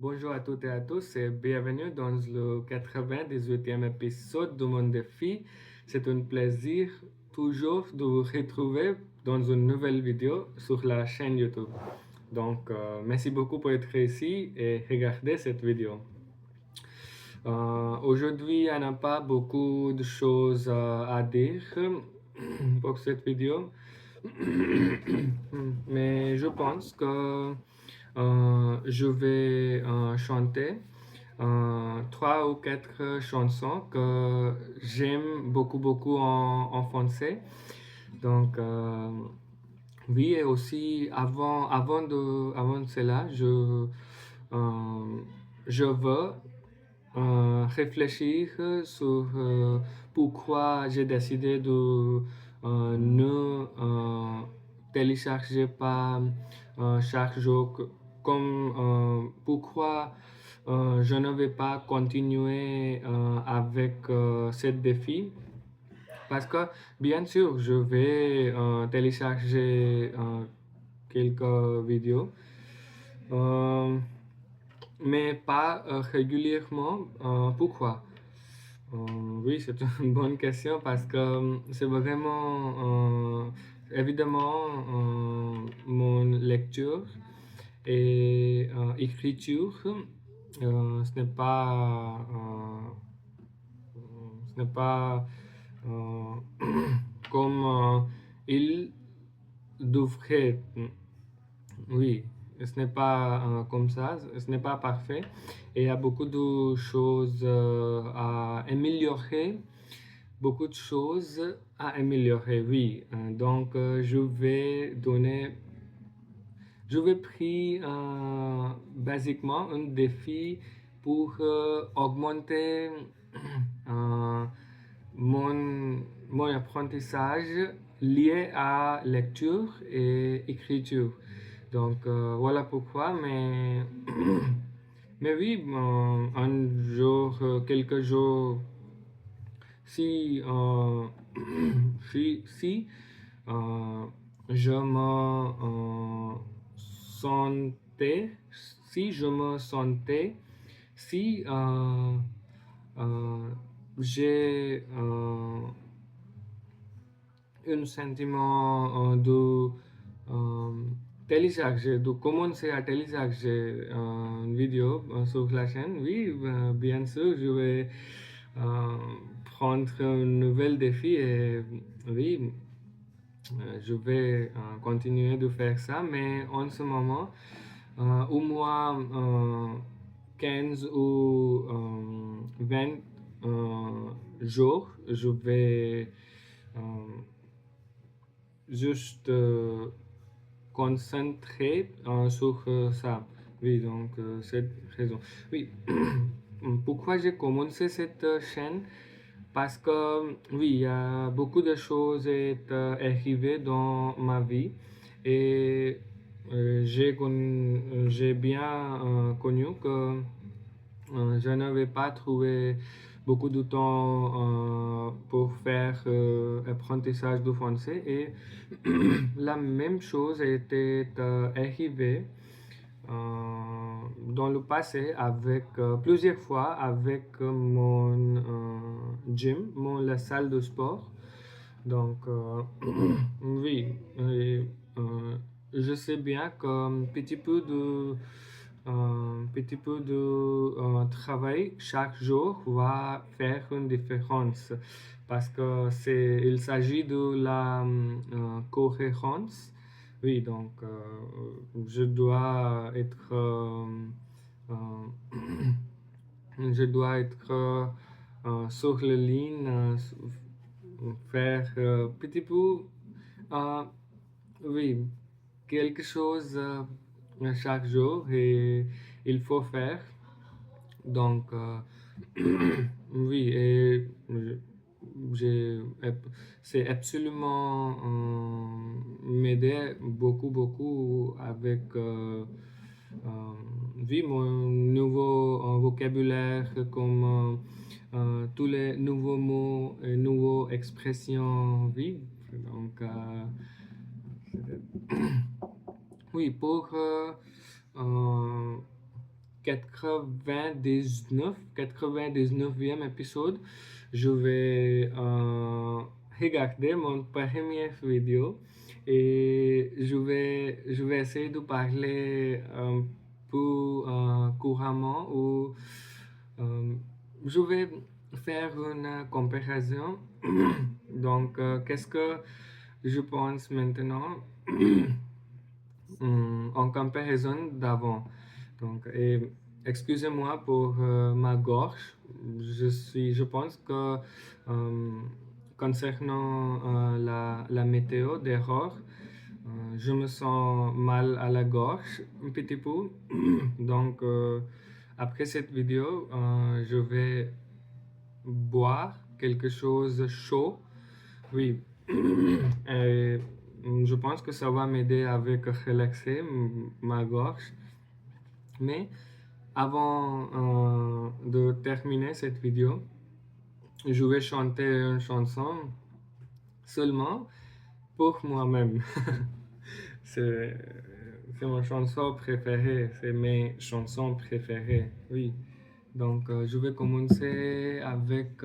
Bonjour à toutes et à tous et bienvenue dans le 98e épisode de mon défi. C'est un plaisir toujours de vous retrouver dans une nouvelle vidéo sur la chaîne YouTube. Merci beaucoup pour être ici et regarder cette vidéo. Aujourd'hui, il n'y a pas beaucoup de choses à dire pour cette vidéo, mais je pense que je vais chanter trois ou quatre chansons que j'aime beaucoup en français. Donc, oui, et aussi avant cela, je veux réfléchir sur pourquoi j'ai décidé de ne télécharger pas chaque jour, comme pourquoi je ne vais pas continuer avec ce défi. Parce que bien sûr, je vais télécharger quelques vidéos, euh, mais pas régulièrement. Pourquoi? Oui, c'est une bonne question parce que c'est vraiment, évidemment, mon lecture et écriture, ce n'est pas euh, comme il devrait. Oui, ce n'est pas comme ça, ce n'est pas parfait. Et il y a beaucoup de choses à améliorer, beaucoup de choses à améliorer, oui. Je vais prendre basiquement un défi pour augmenter euh, mon apprentissage lié à lecture et écriture. Voilà pourquoi, mais oui, un jour, quelques jours, si, si euh, je me sentais, si je me sentais, si euh, j'ai un sentiment euh, de commencer à télécharger une vidéo sur la chaîne, oui, bien sûr, je vais euh, prendre un nouvel défi et oui, je vais continuer de faire ça, mais en ce moment, au moins 15 ou 20 jours, je vais euh, juste concentrer sur ça. Oui, cette raison. Oui, pourquoi j'ai commencé cette chaîne? Parce que, oui, il y a beaucoup de choses est arrivées dans ma vie et j'ai bien connu que je n'avais pas trouvé beaucoup de temps pour faire apprentissage du français et la même chose était arrivée dans le passé avec plusieurs fois avec mon la salle de sport. Donc, oui, je sais bien qu'un petit peu de travail chaque jour va faire une différence parce que il s'agit de la cohérence. Oui, je dois être, je dois être sur la ligne, faire petit peu, euh, oui, quelque chose chaque jour et il faut faire. Donc, oui, et j'ai, c'est absolument m'aider beaucoup avec oui, mon nouveau vocabulaire, comme tous les nouveaux mots et nouveaux expressions, oui. Donc, oui, pour euh, 99e épisode, je vais regarder mon première vidéo et je vais essayer de parler un peu couramment ou euh, je vais faire une comparaison. Donc, qu'est-ce que je pense maintenant en comparaison d'avant. Donc, et excusez-moi pour ma gorge. Je pense que euh, concernant la météo d'erreur, je me sens mal à la gorge un petit peu. Donc, après cette vidéo, je vais boire quelque chose de chaud. Oui. Et je pense que ça va m'aider avec relaxer ma gorge. Mais avant de terminer cette vidéo, je vais chanter une chanson seulement pour moi-même. c'est, c'est ma chanson préférée, c'est mes chansons préférées, oui. Donc, je vais commencer avec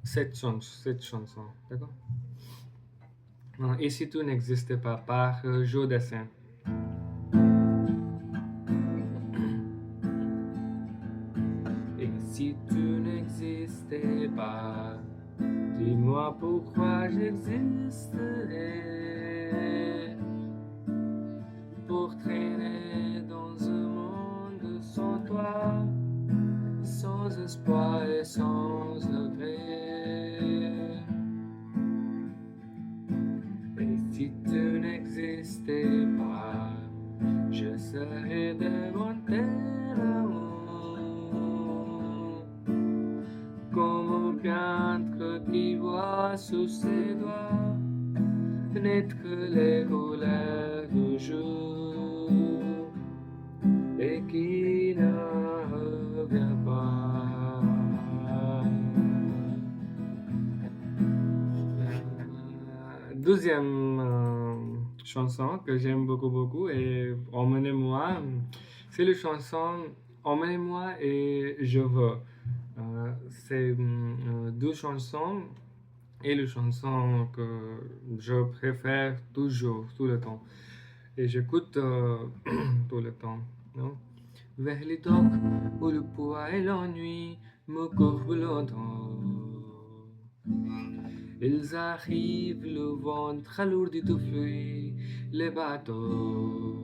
cette chanson, d'accord? Et si tu n'existais pas par Joe Dassin. Et si tu n'existais pas, dis-moi pourquoi j'existerais. Pour traîner dans un monde sans toi, sans espoir et sans regret. Et si tu n'existais pas, je serais devant tel amour, comme un peintre qui voit sous ses doigts naître les couleurs du jour et qui ne revient pas. Deuxième chanson que j'aime beaucoup est Emmenez-moi. C'est la chanson Emmenez-moi et Je veux. C'est deux chansons et la chanson que je préfère toujours, tout le temps. Et j'écoute tout le temps. Non? Vers les docks où le poids et l'ennui me courbent longtemps. Ils arrivent, le ventre alourdi de fuir les bateaux.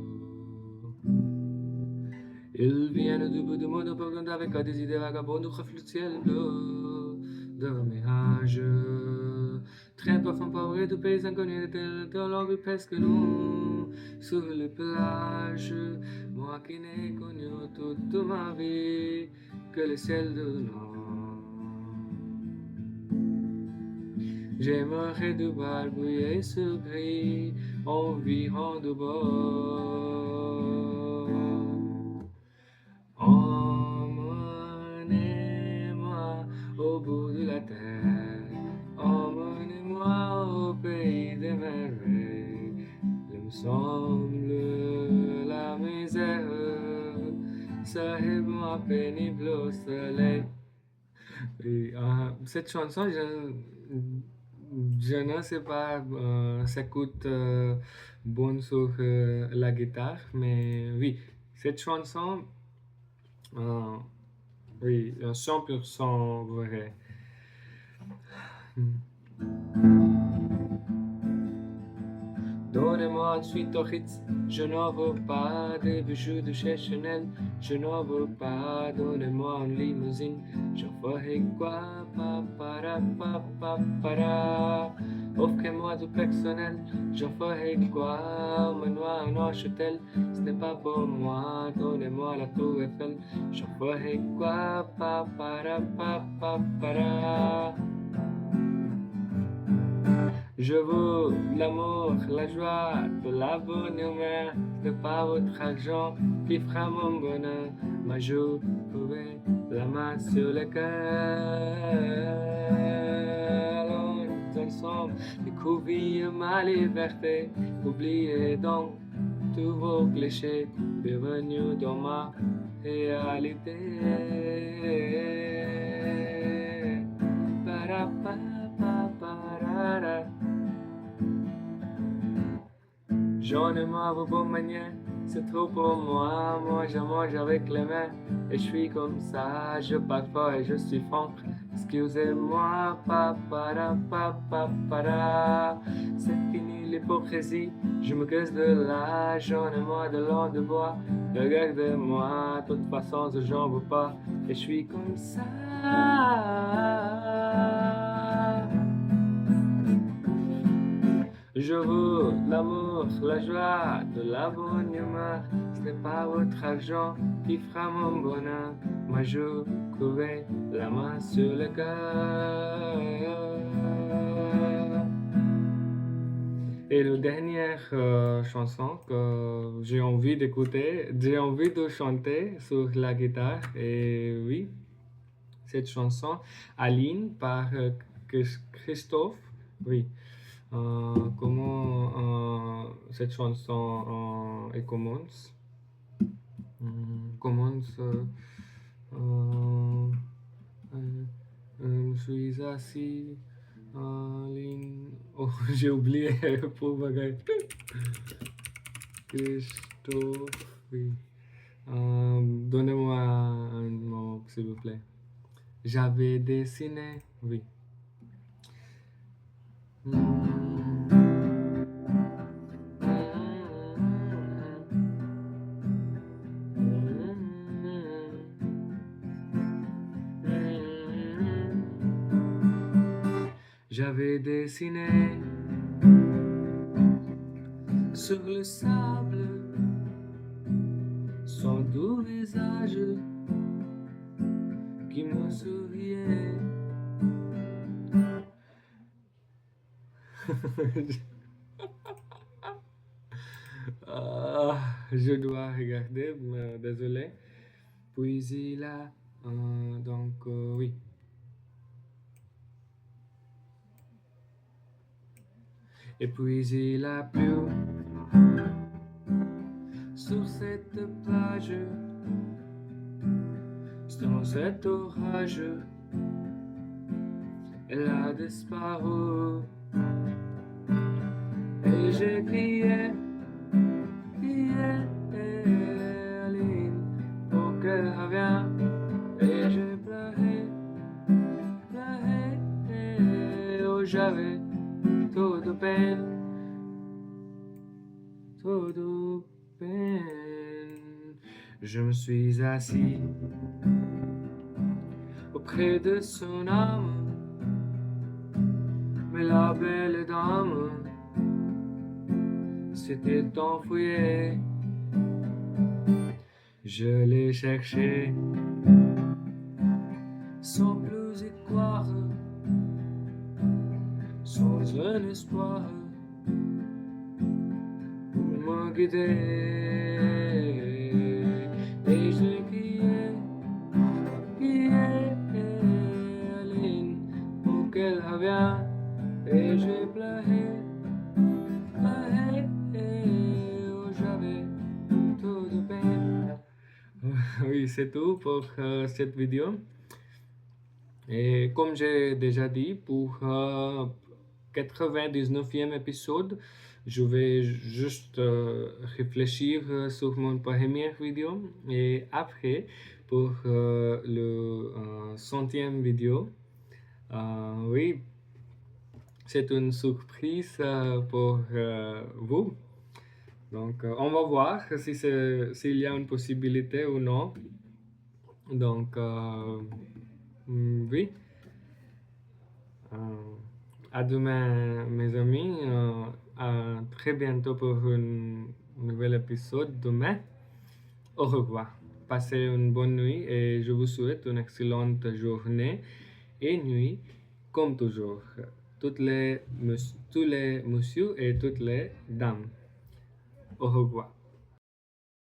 Ils viennent du bout du monde avec des idées vagabondes, reflètent le ciel bleu de nuages. Traînent parfois pauvres de pays inconnus, de l'envie presque nous, sur les plages. Moi qui n'ai connu toute ma vie que le ciel de Nord. J'aimerais devoir brouiller ce gris environ de bord. Emmenez-moi au bout de la terre, emmenez-moi au pays des merveilles. Il me semble la misère serait moins pénible au soleil. Et, cette chanson, je ne sais pas, ça coûte bon sur la guitare, mais oui, cette chanson, oui, 100% vrai. Donnez-moi ensuite au Ritz, je n'en veux pas des bijoux de chez Chanel, je n'en veux pas, donnez-moi une limousine, j'en ferai quoi, papara, papara. Offrez-moi du personnel, j'en ferai quoi, manoir en Neuchâtel, ce n'est pas pour moi, donnez-moi la tour Eiffel, j'en ferai quoi, papara, papara. Je veux l'amour, la joie, de la bonne humeur, ce n'est pas votre argent qui fera mon bonheur, mais je pourrai la main sur le cœur. Allons ensemble découvrir ma liberté, oubliez donc tous vos clichés, bienvenue dans ma réalité. J'en ai marre vos bonnes manières, c'est trop pour moi. Moi je mange avec les mains et je suis comme ça. Je parle fort et je suis franc. Excusez-moi, c'est fini l'hypocrisie. Je me casse de là, j'en ai marre de langue de bois. Regardez-moi, de toute façon j'en veux pas et je suis comme ça. Je veux l'amour, la joie, de la bonne humeur. Ce n'est pas votre argent qui fera mon bonheur. Moi je courais la main sur le cœur. Et la dernière chanson que j'ai envie d'écouter, j'ai envie de chanter sur la guitare. Et oui, cette chanson, Aline par Christophe. Oui. Comment cette chanson elle commence? Commence. Je suis assis en ligne. Oh, j'ai oublié pour bagaille. Christophe, oui. Donnez-moi un mot, s'il vous plaît. J'avais dessiné, oui. J'avais dessiné sur le sable son doux visage qui me souriait. Je dois regarder, désolé. Puis il a, donc oui. Et puis il a plu sur cette plage, dans cet orage, elle a disparu. Et j'ai crié, Aline, pour qu'elle revienne. Et j'ai pleuré, oh j'avais trop de peine, trop de peine. Je me suis assis auprès de son âme, mais la belle dame s'était enfouie. Je l'ai cherché sans plus y croire, sans un espoir pour me guider. Et j'ai crié, Aline, pour qu'elle revienne. Et j'ai pleuré, oh j'avais trop de peine. Oui, c'est tout pour cette vidéo. Et comme j'ai déjà dit, pour 99e épisode, je vais juste réfléchir sur mon première vidéo. Et après, pour le 100e vidéo, oui, c'est une surprise pour vous. Donc, on va voir s'il y a une possibilité ou non. Donc, oui. À demain, mes amis. À très bientôt pour un nouvel épisode demain. Au revoir. Passez une bonne nuit et je vous souhaite une excellente journée et nuit, comme toujours. Tous les messieurs et toutes les dames. Au revoir.